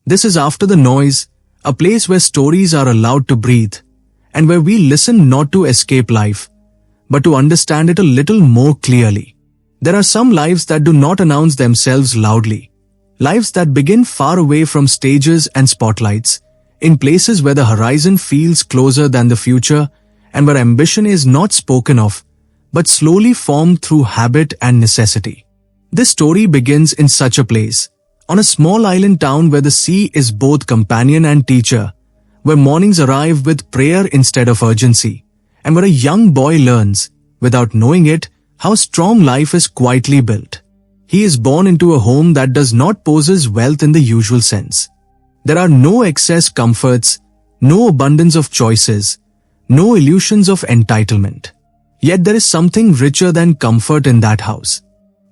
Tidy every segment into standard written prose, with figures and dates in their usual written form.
This is after the noise, a place where stories are allowed to breathe, and where we listen not to escape life, but to understand it a little more clearly. There are some lives that do not announce themselves loudly. Lives that begin far away from stages and spotlights, in places where the horizon feels closer than the future, and where ambition is not spoken of, but slowly formed through habit and necessity. This story begins in such a place, on a small island town where the sea is both companion and teacher, where mornings arrive with prayer instead of urgency, and where a young boy learns, without knowing it, how strong life is quietly built. He is born into a home that does not possess wealth in the usual sense. There are no excess comforts, no abundance of choices, no illusions of entitlement. Yet there is something richer than comfort in that house.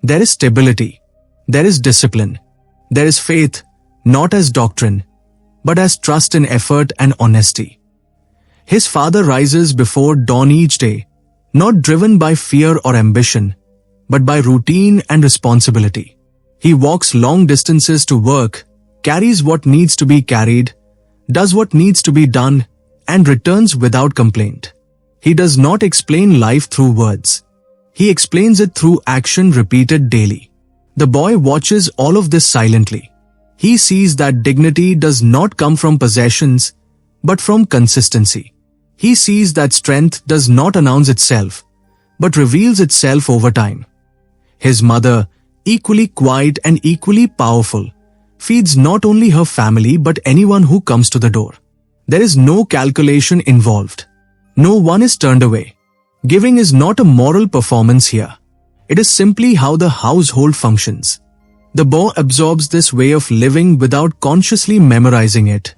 There is stability. There is discipline. There is faith, not as doctrine, but as trust in effort and honesty. His father rises before dawn each day, not driven by fear or ambition, but by routine and responsibility. He walks long distances to work, carries what needs to be carried, does what needs to be done, and returns without complaint. He does not explain life through words. He explains it through action repeated daily. The boy watches all of this silently. He sees that dignity does not come from possessions, but from consistency. He sees that strength does not announce itself, but reveals itself over time. His mother, equally quiet and equally powerful, feeds not only her family but anyone who comes to the door. There is no calculation involved. No one is turned away. Giving is not a moral performance here. It is simply how the household functions. The boy absorbs this way of living without consciously memorizing it,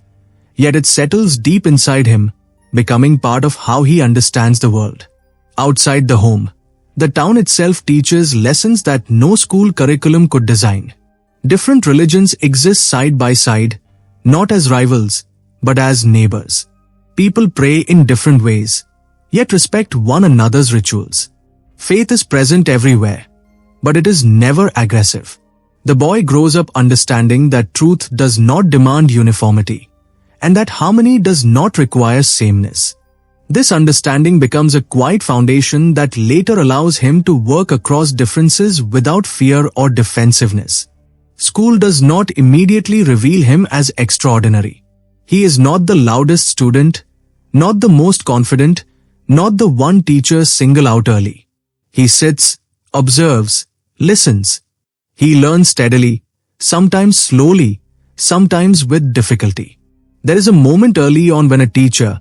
yet it settles deep inside him, becoming part of how he understands the world. Outside the home, the town itself teaches lessons that no school curriculum could design. Different religions exist side by side, not as rivals, but as neighbors. People pray in different ways, yet respect one another's rituals. Faith is present everywhere, but it is never aggressive. The boy grows up understanding that truth does not demand uniformity, and that harmony does not require sameness. This understanding becomes a quiet foundation that later allows him to work across differences without fear or defensiveness. School does not immediately reveal him as extraordinary. He is not the loudest student, not the most confident, not the one teachers single out early. He sits, observes, listens. He learns steadily, sometimes slowly, sometimes with difficulty. There is a moment early on when a teacher,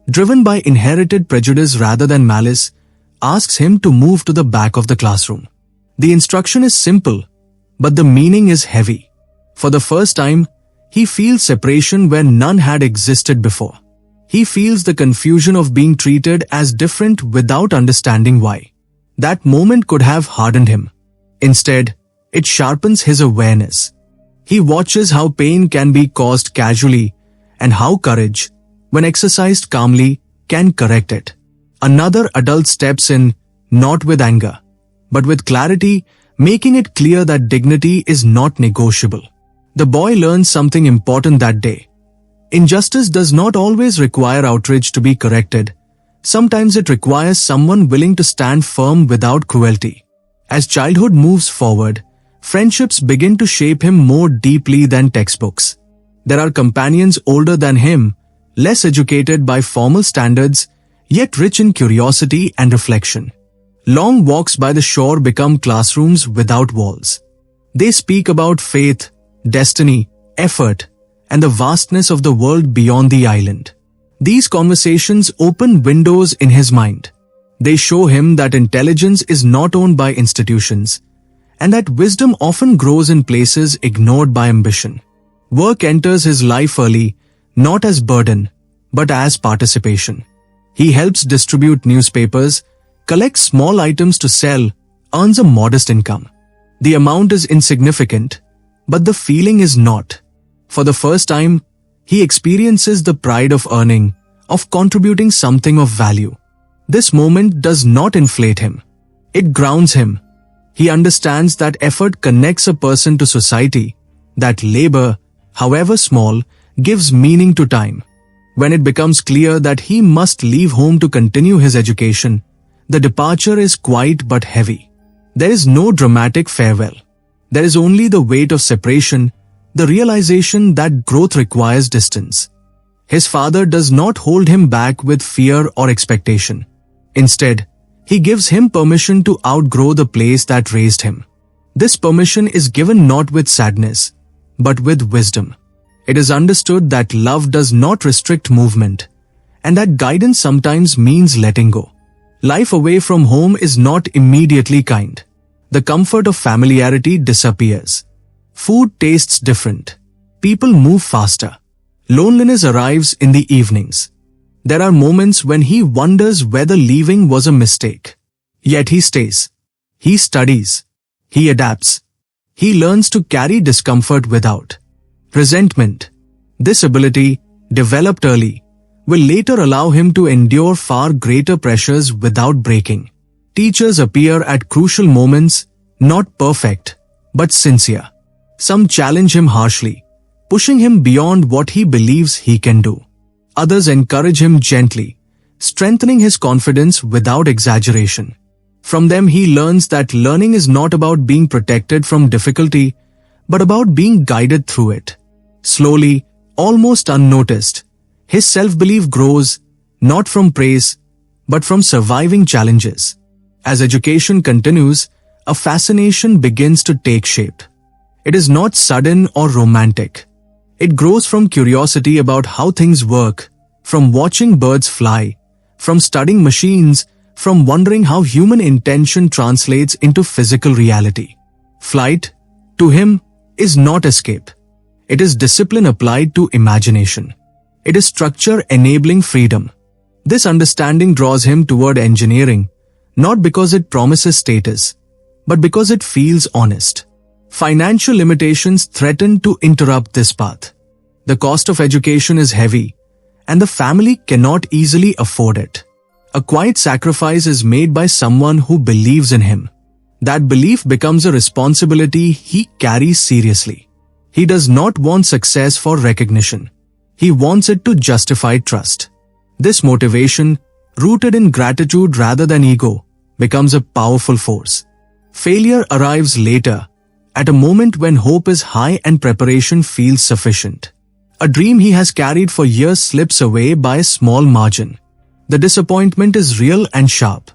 driven by inherited prejudice rather than malice, asks him to move to the back of the classroom. The instruction is simple, but the meaning is heavy. For the first time, he feels separation where none had existed before. He feels the confusion of being treated as different without understanding why. That moment could have hardened him. Instead, it sharpens his awareness. He watches how pain can be caused casually and how courage, when exercised calmly, can correct it. Another adult steps in, not with anger, but with clarity, making it clear that dignity is not negotiable. The boy learns something important that day. Injustice does not always require outrage to be corrected. Sometimes it requires someone willing to stand firm without cruelty. As childhood moves forward, friendships begin to shape him more deeply than textbooks. There are companions older than him, less educated by formal standards, yet rich in curiosity and reflection. Long walks by the shore become classrooms without walls. They speak about faith, destiny, effort, and the vastness of the world beyond the island. These conversations open windows in his mind. They show him that intelligence is not owned by institutions, and that wisdom often grows in places ignored by ambition. Work enters his life early, not as burden, but as participation. He helps distribute newspapers, collects small items to sell, earns a modest income. The amount is insignificant, but the feeling is not. For the first time, he experiences the pride of earning, of contributing something of value. This moment does not inflate him. It grounds him. He understands that effort connects a person to society, that labor, however small, gives meaning to time. When it becomes clear that he must leave home to continue his education, the departure is quiet but heavy. There is no dramatic farewell. There is only the weight of separation, the realization that growth requires distance. His father does not hold him back with fear or expectation. Instead, he gives him permission to outgrow the place that raised him. This permission is given not with sadness, but with wisdom. It is understood that love does not restrict movement, and that guidance sometimes means letting go. Life away from home is not immediately kind. The comfort of familiarity disappears. Food tastes different. People move faster. Loneliness arrives in the evenings. There are moments when he wonders whether leaving was a mistake. Yet he stays. He studies. He adapts. He learns to carry discomfort without resentment. This ability, developed early, will later allow him to endure far greater pressures without breaking. Teachers appear at crucial moments, not perfect, but sincere. Some challenge him harshly, pushing him beyond what he believes he can do. Others encourage him gently, strengthening his confidence without exaggeration. From them he learns that learning is not about being protected from difficulty, but about being guided through it. Slowly, almost unnoticed, his self-belief grows, not from praise, but from surviving challenges. As education continues, a fascination begins to take shape. It is not sudden or romantic. It grows from curiosity about how things work, from watching birds fly, from studying machines, from wondering how human intention translates into physical reality. Flight, to him, is not escape. It is discipline applied to imagination. It is structure enabling freedom. This understanding draws him toward engineering, not because it promises status, but because it feels honest. Financial limitations threaten to interrupt this path. The cost of education is heavy, and the family cannot easily afford it. A quiet sacrifice is made by someone who believes in him. That belief becomes a responsibility he carries seriously. He does not want success for recognition. He wants it to justify trust. This motivation, rooted in gratitude rather than ego, becomes a powerful force. Failure arrives later, at a moment when hope is high and preparation feels sufficient. A dream he has carried for years slips away by a small margin. The disappointment is real and sharp.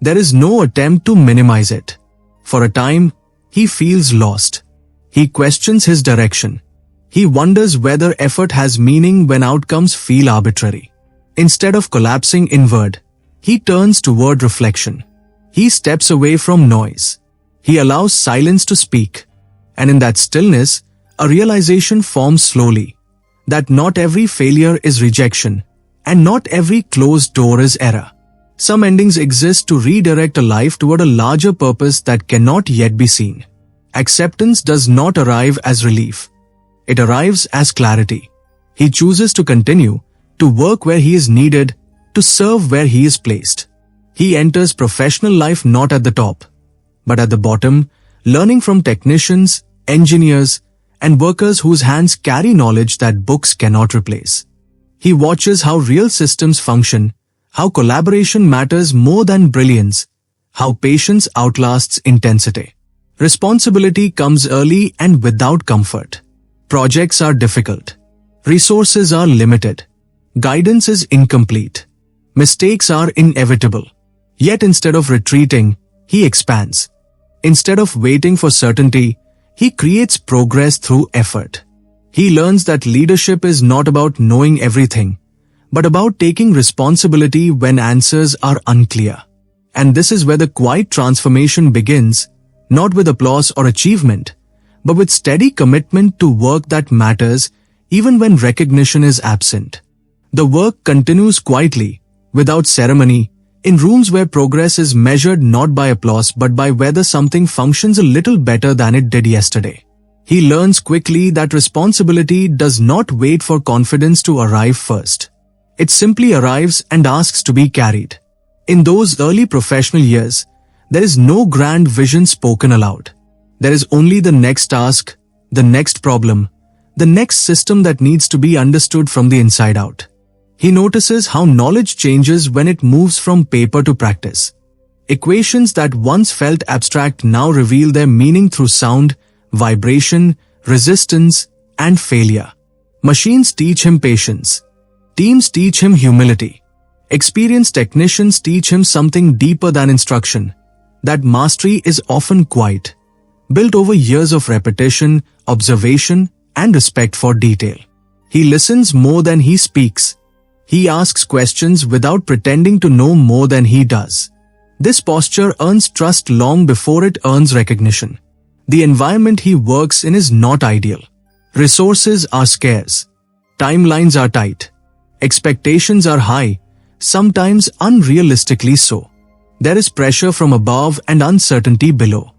There is no attempt to minimize it. For a time, he feels lost. He questions his direction. He wonders whether effort has meaning when outcomes feel arbitrary. Instead of collapsing inward, he turns toward reflection. He steps away from noise. He allows silence to speak. And in that stillness, a realization forms slowly, that not every failure is rejection, and not every closed door is error. Some endings exist to redirect a life toward a larger purpose that cannot yet be seen. Acceptance does not arrive as relief. It arrives as clarity. He chooses to continue, to work where he is needed, to serve where he is placed. He enters professional life not at the top, but at the bottom, learning from technicians, engineers, and workers whose hands carry knowledge that books cannot replace. He watches how real systems function, how collaboration matters more than brilliance, how patience outlasts intensity. Responsibility comes early and without comfort. Projects are difficult. Resources are limited. Guidance is incomplete. Mistakes are inevitable. Yet instead of retreating, he expands. Instead of waiting for certainty, he creates progress through effort. He learns that leadership is not about knowing everything, but about taking responsibility when answers are unclear. And this is where the quiet transformation begins, not with applause or achievement, but with steady commitment to work that matters even when recognition is absent. The work continues quietly, without ceremony, in rooms where progress is measured not by applause but by whether something functions a little better than it did yesterday. He learns quickly that responsibility does not wait for confidence to arrive first. It simply arrives and asks to be carried. In those early professional years, there is no grand vision spoken aloud. There is only the next task, the next problem, the next system that needs to be understood from the inside out. He notices how knowledge changes when it moves from paper to practice. Equations that once felt abstract now reveal their meaning through sound, vibration, resistance, and failure. Machines teach him patience. Teams teach him humility. Experienced technicians teach him something deeper than instruction. That mastery is often quiet, built over years of repetition, observation, and respect for detail. He listens more than he speaks. He asks questions without pretending to know more than he does. This posture earns trust long before it earns recognition. The environment he works in is not ideal. Resources are scarce. Timelines are tight. Expectations are high, sometimes unrealistically so. There is pressure from above and uncertainty below.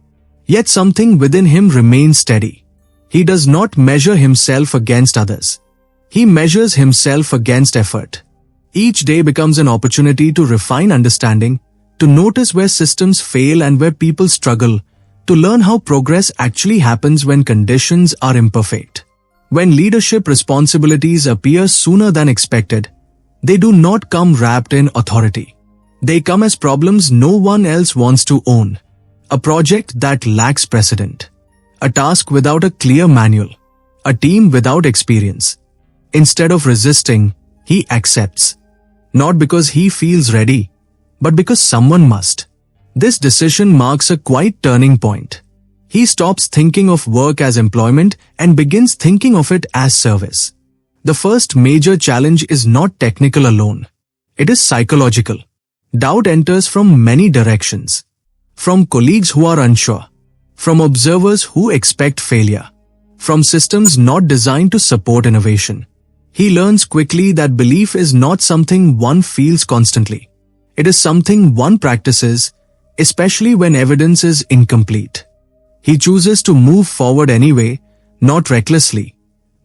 Yet something within him remains steady. He does not measure himself against others. He measures himself against effort. Each day becomes an opportunity to refine understanding, to notice where systems fail and where people struggle, to learn how progress actually happens when conditions are imperfect. When leadership responsibilities appear sooner than expected, they do not come wrapped in authority. They come as problems no one else wants to own. A project that lacks precedent. A task without a clear manual. A team without experience. Instead of resisting, he accepts. Not because he feels ready, but because someone must. This decision marks a quiet turning point. He stops thinking of work as employment and begins thinking of it as service. The first major challenge is not technical alone. It is psychological. Doubt enters from many directions. From colleagues who are unsure. From observers who expect failure. From systems not designed to support innovation. He learns quickly that belief is not something one feels constantly. It is something one practices, especially when evidence is incomplete. He chooses to move forward anyway, not recklessly,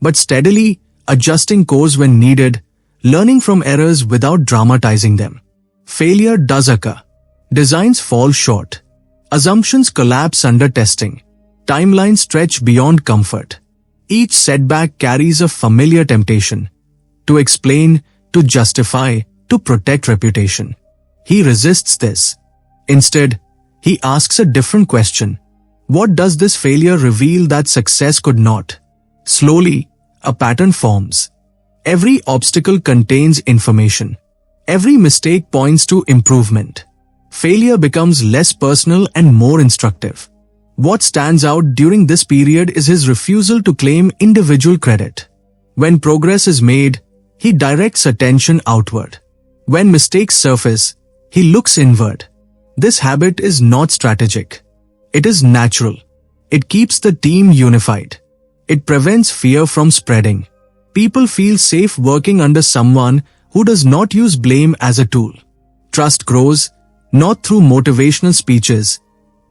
but steadily, adjusting course when needed, learning from errors without dramatizing them. Failure does occur. Designs fall short. Assumptions collapse under testing. Timelines stretch beyond comfort. Each setback carries a familiar temptation. To explain, to justify, to protect reputation. He resists this. Instead, he asks a different question. What does this failure reveal that success could not? Slowly, a pattern forms. Every obstacle contains information. Every mistake points to improvement. Failure becomes less personal and more instructive. What stands out during this period is his refusal to claim individual credit. When progress is made, he directs attention outward. When mistakes surface, he looks inward. This habit is not strategic. It is natural. It keeps the team unified. It prevents fear from spreading. People feel safe working under someone who does not use blame as a tool. Trust grows, not through motivational speeches,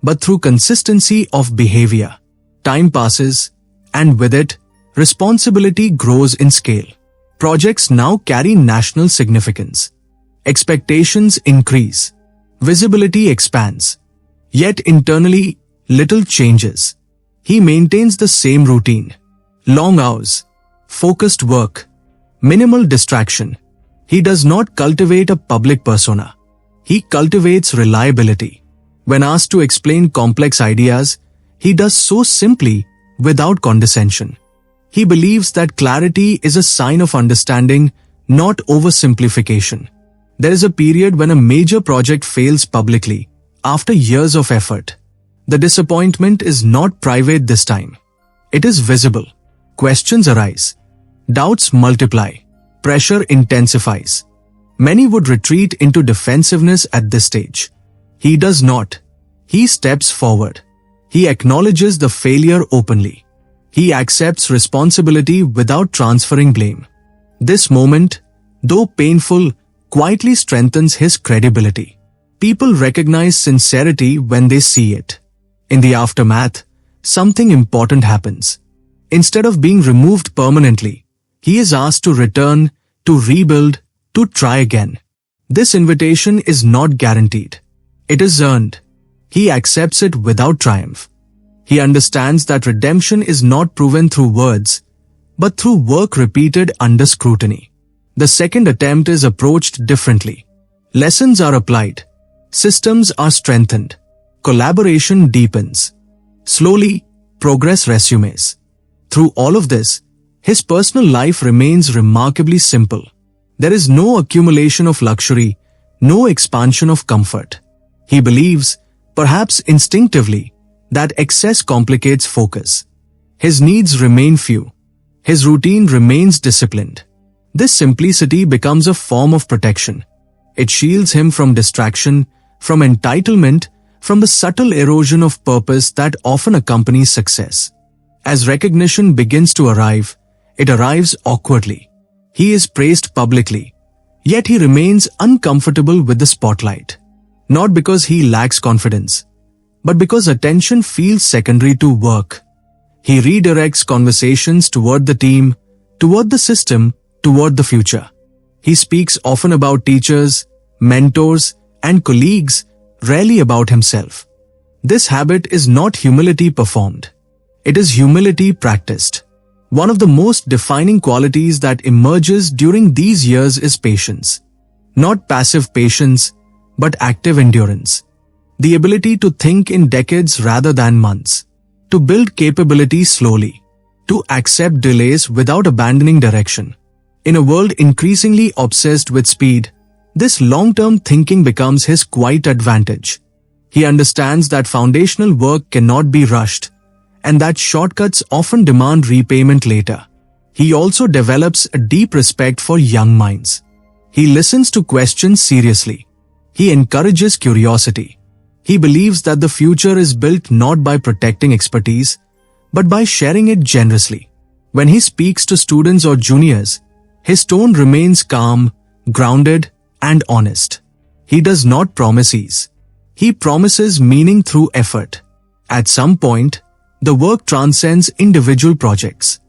but through consistency of behavior. Time passes, and with it, responsibility grows in scale. Projects now carry national significance. Expectations increase. Visibility expands. Yet internally, little changes. He maintains the same routine. Long hours, focused work, minimal distraction. He does not cultivate a public persona. He cultivates reliability. When asked to explain complex ideas, he does so simply, without condescension. He believes that clarity is a sign of understanding, not oversimplification. There is a period when a major project fails publicly, after years of effort. The disappointment is not private this time. It is visible. Questions arise. Doubts multiply. Pressure intensifies. Many would retreat into defensiveness at this stage. He does not. He steps forward. He acknowledges the failure openly. He accepts responsibility without transferring blame. This moment, though painful, quietly strengthens his credibility. People recognize sincerity when they see it. In the aftermath, something important happens. Instead of being removed permanently, he is asked to return, to rebuild, to try again. This invitation is not guaranteed. It is earned. He accepts it without triumph. He understands that redemption is not proven through words, but through work repeated under scrutiny. The second attempt is approached differently. Lessons are applied. Systems are strengthened. Collaboration deepens. Slowly, progress resumes. Through all of this, his personal life remains remarkably simple. There is no accumulation of luxury, no expansion of comfort. He believes, perhaps instinctively, that excess complicates focus. His needs remain few. His routine remains disciplined. This simplicity becomes a form of protection. It shields him from distraction, from entitlement, from the subtle erosion of purpose that often accompanies success. As recognition begins to arrive, it arrives awkwardly. He is praised publicly, yet he remains uncomfortable with the spotlight. Not because he lacks confidence, but because attention feels secondary to work. He redirects conversations toward the team, toward the system, toward the future. He speaks often about teachers, mentors, and colleagues, rarely about himself. This habit is not humility performed. It is humility practiced. One of the most defining qualities that emerges during these years is patience. Not passive patience, but active endurance. The ability to think in decades rather than months. To build capability slowly. To accept delays without abandoning direction. In a world increasingly obsessed with speed, this long-term thinking becomes his quiet advantage. He understands that foundational work cannot be rushed, and that shortcuts often demand repayment later. He also develops a deep respect for young minds. He listens to questions seriously. He encourages curiosity. He believes that the future is built not by protecting expertise, but by sharing it generously. When he speaks to students or juniors, his tone remains calm, grounded, and honest. He does not promise ease. He promises meaning through effort. At some point, the work transcends individual projects.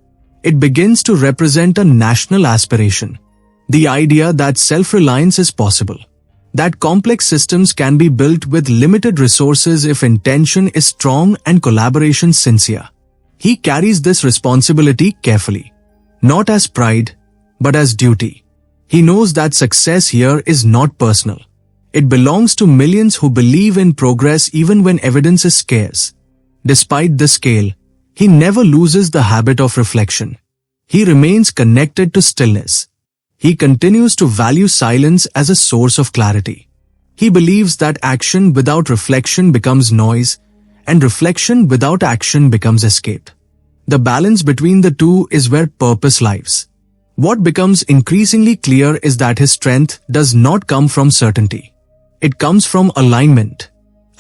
It begins to represent a national aspiration. The idea that self-reliance is possible. That complex systems can be built with limited resources if intention is strong and collaboration sincere. He carries this responsibility carefully. Not as pride, but as duty. He knows that success here is not personal. It belongs to millions who believe in progress even when evidence is scarce. Despite the scale, he never loses the habit of reflection. He remains connected to stillness. He continues to value silence as a source of clarity. He believes that action without reflection becomes noise, and reflection without action becomes escape. The balance between the two is where purpose lives. What becomes increasingly clear is that his strength does not come from certainty. It comes from alignment.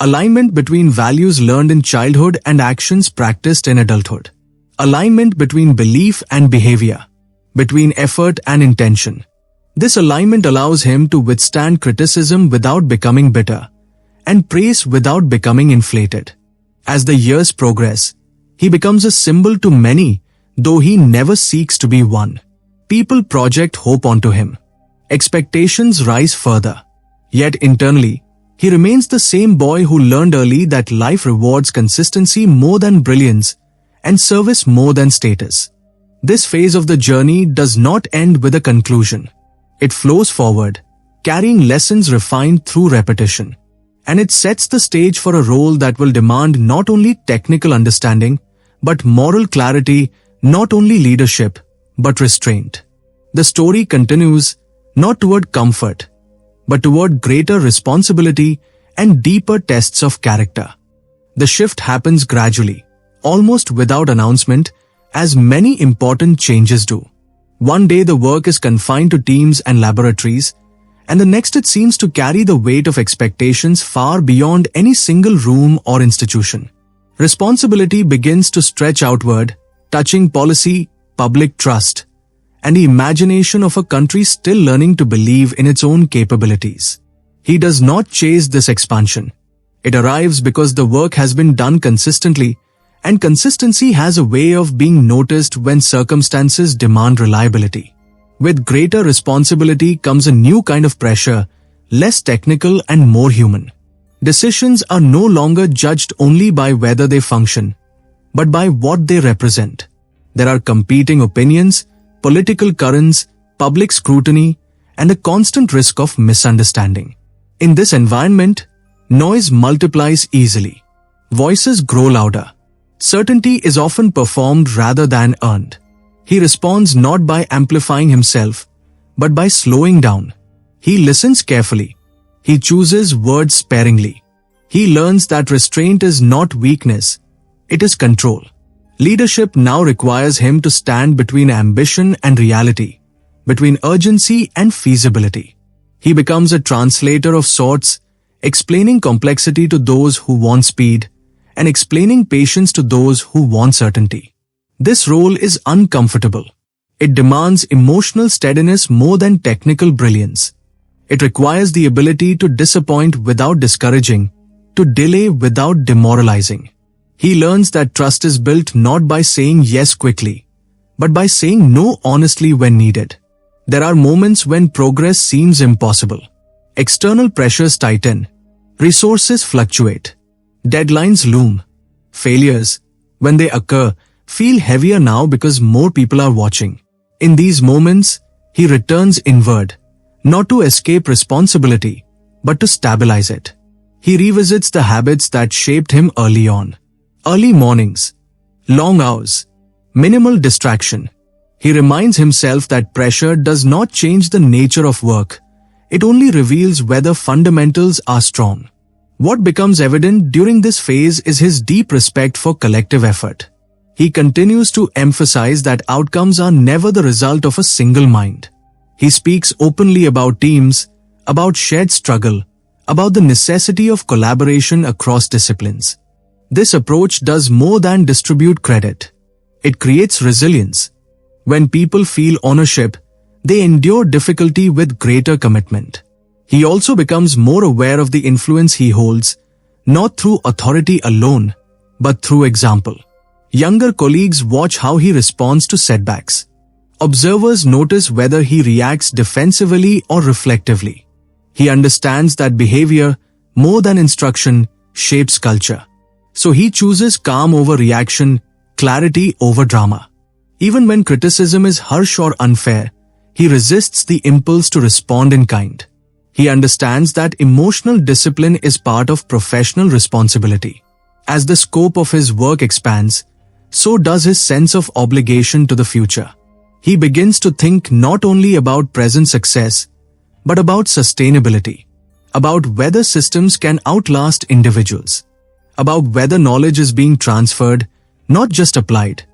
Alignment between values learned in childhood and actions practiced in adulthood. Alignment between belief and behavior. Between effort and intention. This alignment allows him to withstand criticism without becoming bitter, and praise without becoming inflated. As the years progress, he becomes a symbol to many, though he never seeks to be one. People project hope onto him. Expectations rise further. Yet internally, he remains the same boy who learned early that life rewards consistency more than brilliance and service more than status. This phase of the journey does not end with a conclusion. It flows forward, carrying lessons refined through repetition. And it sets the stage for a role that will demand not only technical understanding, but moral clarity, not only leadership, but restraint. The story continues, not toward comfort, but toward greater responsibility and deeper tests of character. The shift happens gradually, almost without announcement, as many important changes do. One day the work is confined to teams and laboratories, and the next it seems to carry the weight of expectations far beyond any single room or institution. Responsibility begins to stretch outward, touching policy, public trust, and the imagination of a country still learning to believe in its own capabilities. He does not chase this expansion. It arrives because the work has been done consistently, and consistency has a way of being noticed when circumstances demand reliability. With greater responsibility comes a new kind of pressure, less technical and more human. Decisions are no longer judged only by whether they function, but by what they represent. There are competing opinions, political currents, public scrutiny, and a constant risk of misunderstanding. In this environment, noise multiplies easily. Voices grow louder. Certainty is often performed rather than earned. He responds not by amplifying himself, but by slowing down. He listens carefully. He chooses words sparingly. He learns that restraint is not weakness, it is control. Leadership now requires him to stand between ambition and reality, between urgency and feasibility. He becomes a translator of sorts, explaining complexity to those who want speed, and explaining patience to those who want certainty. This role is uncomfortable. It demands emotional steadiness more than technical brilliance. It requires the ability to disappoint without discouraging, to delay without demoralizing. He learns that trust is built not by saying yes quickly, but by saying no honestly when needed. There are moments when progress seems impossible. External pressures tighten. Resources fluctuate. Deadlines loom. Failures, when they occur, feel heavier now because more people are watching. In these moments, he returns inward, not to escape responsibility, but to stabilize it. He revisits the habits that shaped him early on. Early mornings, long hours, minimal distraction. He reminds himself that pressure does not change the nature of work. It only reveals whether fundamentals are strong. What becomes evident during this phase is his deep respect for collective effort. He continues to emphasize that outcomes are never the result of a single mind. He speaks openly about teams, about shared struggle, about the necessity of collaboration across disciplines. This approach does more than distribute credit. It creates resilience. When people feel ownership, they endure difficulty with greater commitment. He also becomes more aware of the influence he holds, not through authority alone, but through example. Younger colleagues watch how he responds to setbacks. Observers notice whether he reacts defensively or reflectively. He understands that behavior, more than instruction, shapes culture. So he chooses calm over reaction, clarity over drama. Even when criticism is harsh or unfair, he resists the impulse to respond in kind. He understands that emotional discipline is part of professional responsibility. As the scope of his work expands, so does his sense of obligation to the future. He begins to think not only about present success, but about sustainability, about whether systems can outlast individuals, about whether knowledge is being transferred, not just applied.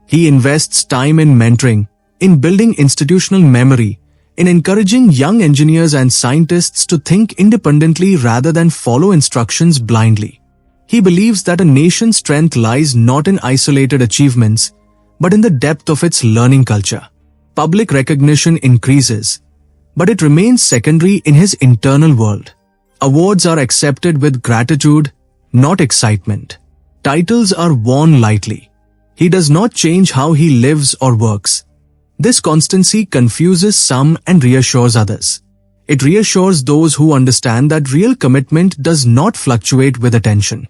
He invests time in mentoring, in building institutional memory, in encouraging young engineers and scientists to think independently rather than follow instructions blindly. He believes that a nation's strength lies not in isolated achievements, but in the depth of its learning culture. Public recognition increases, but it remains secondary in his internal world. Awards are accepted with gratitude, not excitement. Titles are worn lightly. He does not change how he lives or works. This constancy confuses some and reassures others. It reassures those who understand that real commitment does not fluctuate with attention.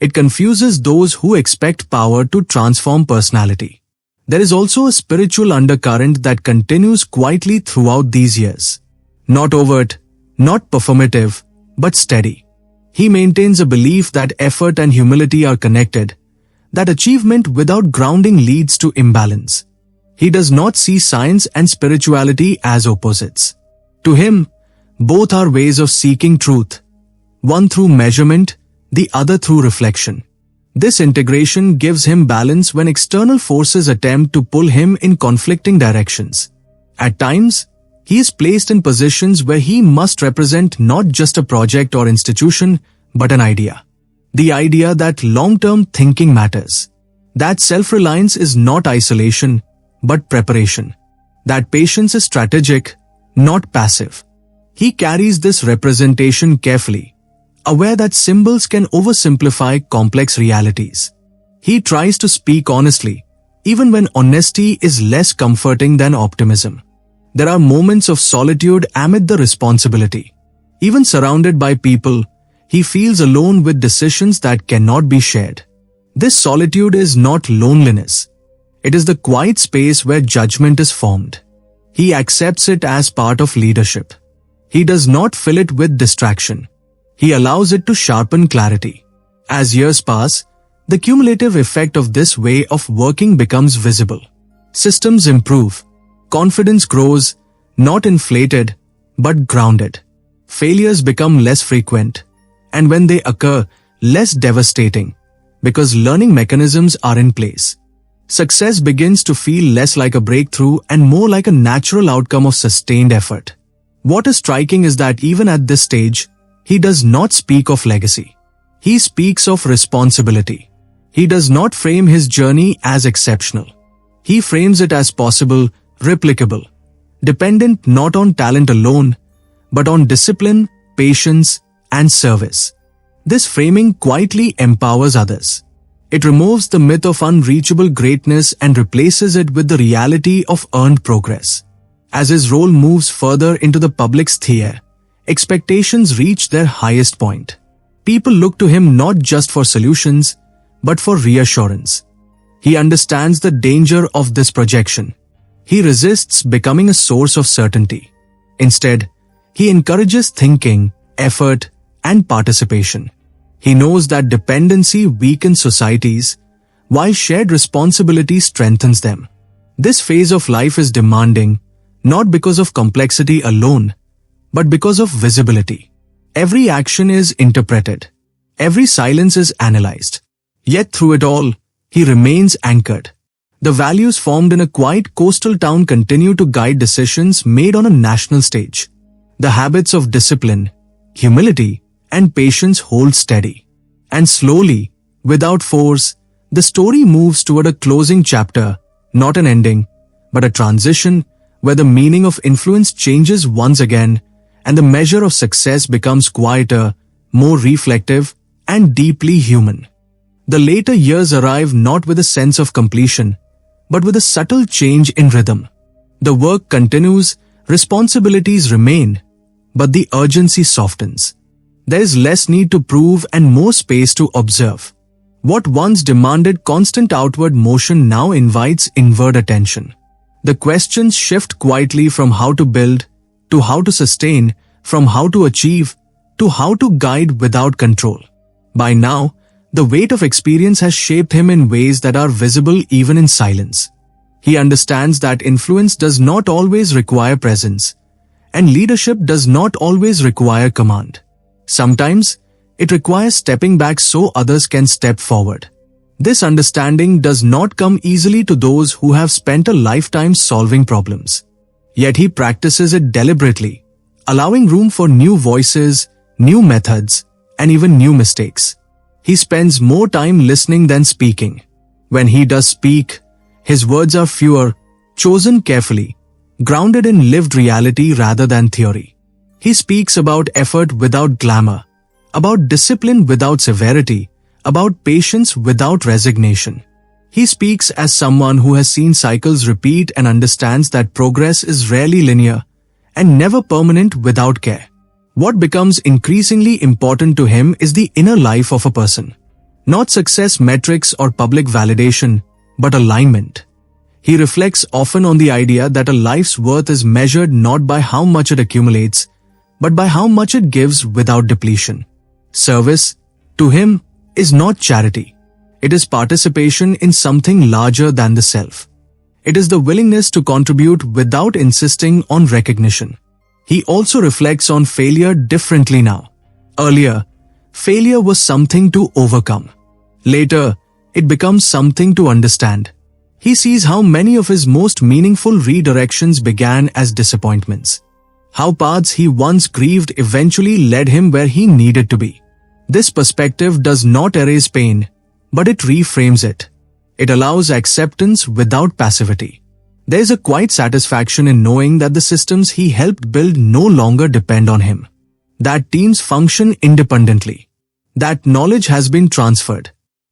It confuses those who expect power to transform personality. There is also a spiritual undercurrent that continues quietly throughout these years. Not overt, not performative, but steady. He maintains a belief that effort and humility are connected, that achievement without grounding leads to imbalance. He does not see science and spirituality as opposites. To him, both are ways of seeking truth, one through measurement, the other through reflection. This integration gives him balance when external forces attempt to pull him in conflicting directions. At times, he is placed in positions where he must represent not just a project or institution, but an idea. The idea that long-term thinking matters. That self-reliance is not isolation, but preparation. That patience is strategic, not passive. He carries this representation carefully, aware that symbols can oversimplify complex realities. He tries to speak honestly, even when honesty is less comforting than optimism. There are moments of solitude amid the responsibility. Even surrounded by people, he feels alone with decisions that cannot be shared. This solitude is not loneliness. It is the quiet space where judgment is formed. He accepts it as part of leadership. He does not fill it with distraction. He allows it to sharpen clarity. As years pass, the cumulative effect of this way of working becomes visible. Systems improve. Confidence grows, not inflated, but grounded. Failures become less frequent, and when they occur, less devastating, because learning mechanisms are in place. Success begins to feel less like a breakthrough and more like a natural outcome of sustained effort. What is striking is that even at this stage, he does not speak of legacy. He speaks of responsibility. He does not frame his journey as exceptional. He frames it as possible, replicable, dependent not on talent alone, but on discipline, patience, and service. This framing quietly empowers others. It removes the myth of unreachable greatness and replaces it with the reality of earned progress. As his role moves further into the public sphere, expectations reach their highest point. People look to him not just for solutions, but for reassurance. He understands the danger of this projection. He resists becoming a source of certainty. Instead, he encourages thinking, effort, and participation. He knows that dependency weakens societies, while shared responsibility strengthens them. This phase of life is demanding, not because of complexity alone, but because of visibility. Every action is interpreted. Every silence is analyzed. Yet through it all, he remains anchored. The values formed in a quiet coastal town continue to guide decisions made on a national stage. The habits of discipline, humility, and patience hold steady. And slowly, without force, the story moves toward a closing chapter, not an ending, but a transition where the meaning of influence changes once again and the measure of success becomes quieter, more reflective, and deeply human. The later years arrive not with a sense of completion, but with a subtle change in rhythm. The work continues, responsibilities remain, but the urgency softens. There is less need to prove and more space to observe. What once demanded constant outward motion now invites inward attention. The questions shift quietly from how to build, to how to sustain, from how to achieve, to how to guide without control. By now, the weight of experience has shaped him in ways that are visible even in silence. He understands that influence does not always require presence, and leadership does not always require command. Sometimes, it requires stepping back so others can step forward. This understanding does not come easily to those who have spent a lifetime solving problems. Yet he practices it deliberately, allowing room for new voices, new methods, and even new mistakes. He spends more time listening than speaking. When he does speak, his words are fewer, chosen carefully, grounded in lived reality rather than theory. He speaks about effort without glamour, about discipline without severity, about patience without resignation. He speaks as someone who has seen cycles repeat and understands that progress is rarely linear and never permanent without care. What becomes increasingly important to him is the inner life of a person. Not success metrics or public validation, but alignment. He reflects often on the idea that a life's worth is measured not by how much it accumulates, but by how much it gives without depletion. Service, to him, is not charity. It is participation in something larger than the self. It is the willingness to contribute without insisting on recognition. He also reflects on failure differently now. Earlier, failure was something to overcome. Later, it becomes something to understand. He sees how many of his most meaningful redirections began as disappointments. How paths he once grieved eventually led him where he needed to be. This perspective does not erase pain, but it reframes it. It allows acceptance without passivity. There is a quiet satisfaction in knowing that the systems he helped build no longer depend on him. That teams function independently. That knowledge has been transferred.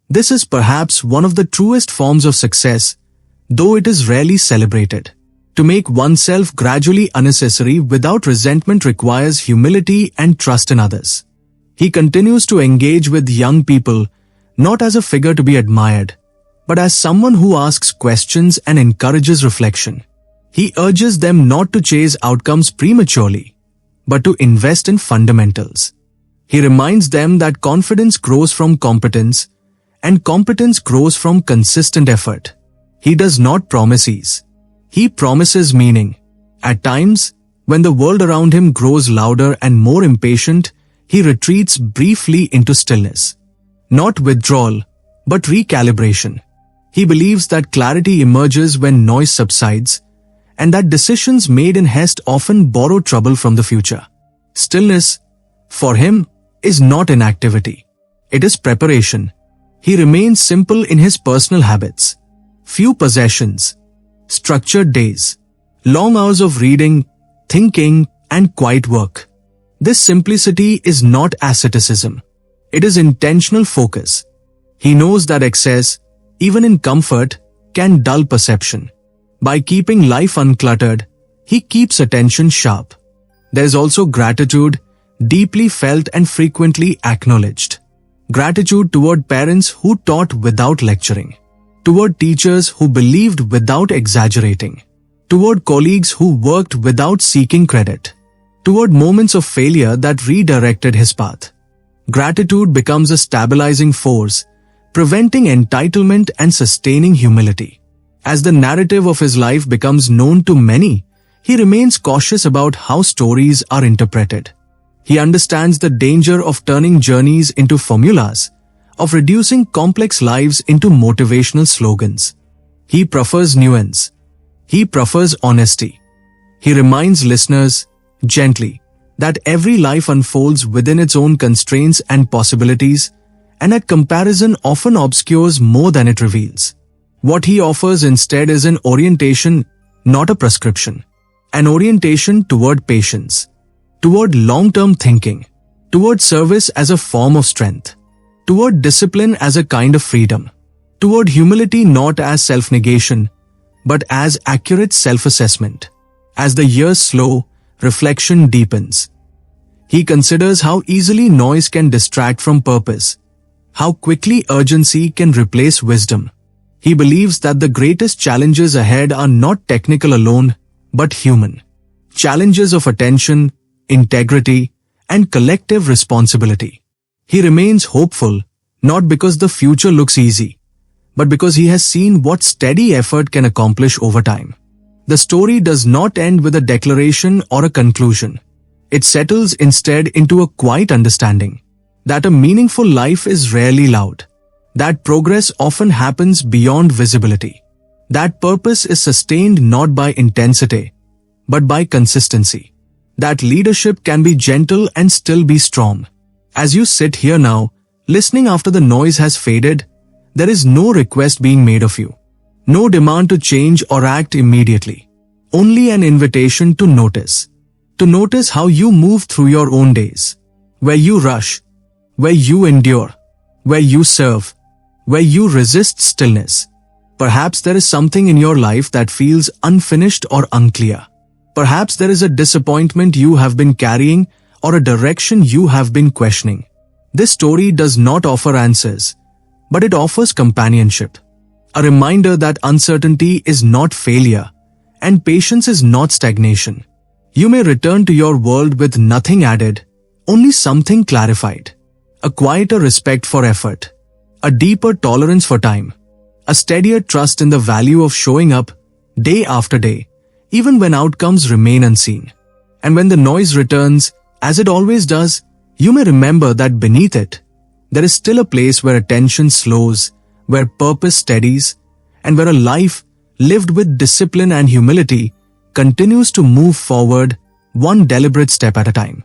This is perhaps one of the truest forms of success, though it is rarely celebrated. To make oneself gradually unnecessary without resentment requires humility and trust in others. He continues to engage with young people, not as a figure to be admired, but as someone who asks questions and encourages reflection. He urges them not to chase outcomes prematurely, but to invest in fundamentals. He reminds them that confidence grows from competence, and competence grows from consistent effort. He does not promise ease. He promises meaning. At times, when the world around him grows louder and more impatient, he retreats briefly into stillness. Not withdrawal, but recalibration. He believes that clarity emerges when noise subsides, and that decisions made in haste often borrow trouble from the future. Stillness, for him, is not inactivity. It is preparation. He remains simple in his personal habits. Few possessions, structured days, long hours of reading, thinking, and quiet work. This simplicity is not asceticism. It is intentional focus. He knows that excess, even in comfort, can dull perception. By keeping life uncluttered, he keeps attention sharp. There is also gratitude, deeply felt and frequently acknowledged. Gratitude toward parents who taught without lecturing, toward teachers who believed without exaggerating, toward colleagues who worked without seeking credit, toward moments of failure that redirected his path. Gratitude becomes a stabilizing force, preventing entitlement and sustaining humility. As the narrative of his life becomes known to many, he remains cautious about how stories are interpreted. He understands the danger of turning journeys into formulas, of reducing complex lives into motivational slogans. He prefers nuance. He prefers honesty. He reminds listeners, gently, that every life unfolds within its own constraints and possibilities, and that comparison often obscures more than it reveals. What he offers instead is an orientation, not a prescription. An orientation toward patience, toward long-term thinking, toward service as a form of strength, toward discipline as a kind of freedom, toward humility not as self-negation, but as accurate self-assessment. As the years slow, reflection deepens. He considers how easily noise can distract from purpose, how quickly urgency can replace wisdom. He believes that the greatest challenges ahead are not technical alone, but human. Challenges of attention, integrity, and collective responsibility. He remains hopeful, not because the future looks easy, but because he has seen what steady effort can accomplish over time. The story does not end with a declaration or a conclusion. It settles instead into a quiet understanding that a meaningful life is rarely loud, that progress often happens beyond visibility, that purpose is sustained not by intensity, but by consistency, that leadership can be gentle and still be strong. As you sit here now, listening after the noise has faded, there is no request being made of you, no demand to change or act immediately, only an invitation to notice how you move through your own days, where you rush, where you endure, where you serve, where you resist stillness. Perhaps there is something in your life that feels unfinished or unclear. Perhaps there is a disappointment you have been carrying or a direction you have been questioning. This story does not offer answers, but it offers companionship. A reminder that uncertainty is not failure, and patience is not stagnation. You may return to your world with nothing added, only something clarified. A quieter respect for effort, a deeper tolerance for time, a steadier trust in the value of showing up day after day, even when outcomes remain unseen. And when the noise returns, as it always does, you may remember that beneath it, there is still a place where attention slows, where purpose steadies, and where a life lived with discipline and humility continues to move forward one deliberate step at a time.